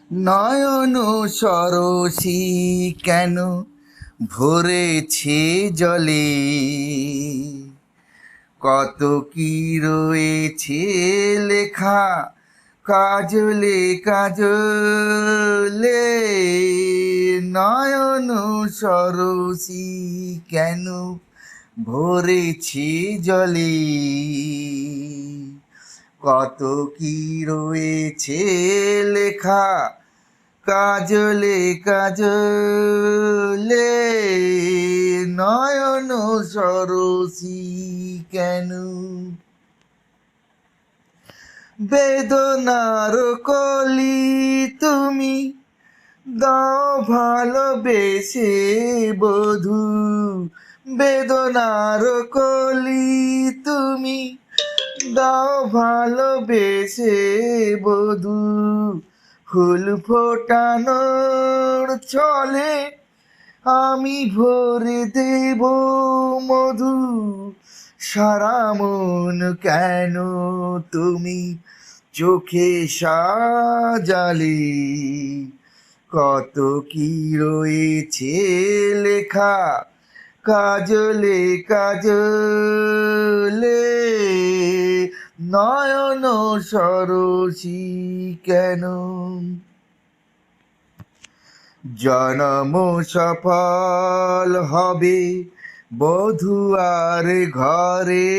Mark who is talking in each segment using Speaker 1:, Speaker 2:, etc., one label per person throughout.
Speaker 1: নয়ন সরসী কেন ভরেছে জলে, কত কি রয়েছে লেখা কাজলে কাজলে। নয়ন সরসী কেন ভরেছে জলে, কত কি রয়েছে লেখা কাজলে কাজলে। নয়ন সরসী কেন, বেদনার কলি তুমি দাও ভালোবেসে বধূ, বেদনার কলি তুমি দাও ভালোবেসে বধূ। ফুল ফোটানোর ছলে আমি ভরে দেব মধু, সারা মন কেন তুমি চোখে সাজালে, কত কি রয়েছে লেখা কাজলে কাজলে। নয়ন সরসী কেন, জনম সফল হবে বধুয়ার ঘরে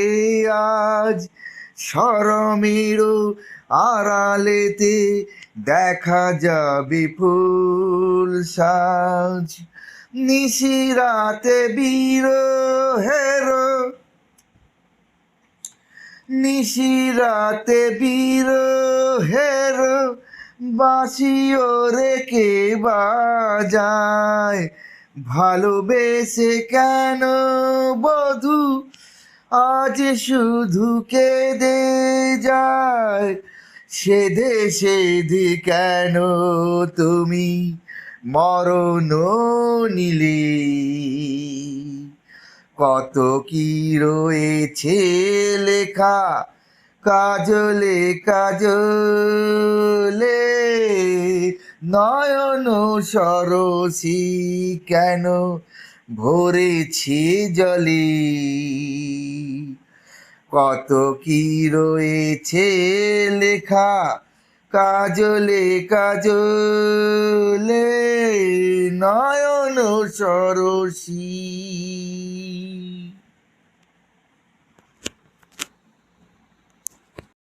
Speaker 1: আজ, শরমের আড়ালেতে দেখা যাবে ফুল সাজ। নিশিরাতে বিরহের, নিশিরাতে বিরহের বাঁশিও রেখে বাজায়, ভালোবেসে কেন বধূ আজ শুধু কেঁদে যায়। সেধে সেধে কেন তুমি মরণ নিলে, কত কি রয়েছে লেখা কাজলে কাজলে। নয়ন সরসী কেন ভরেছি জলে, কত কি রয়েছে লেখা কাজলে কাজলে। নয়ন সরসী।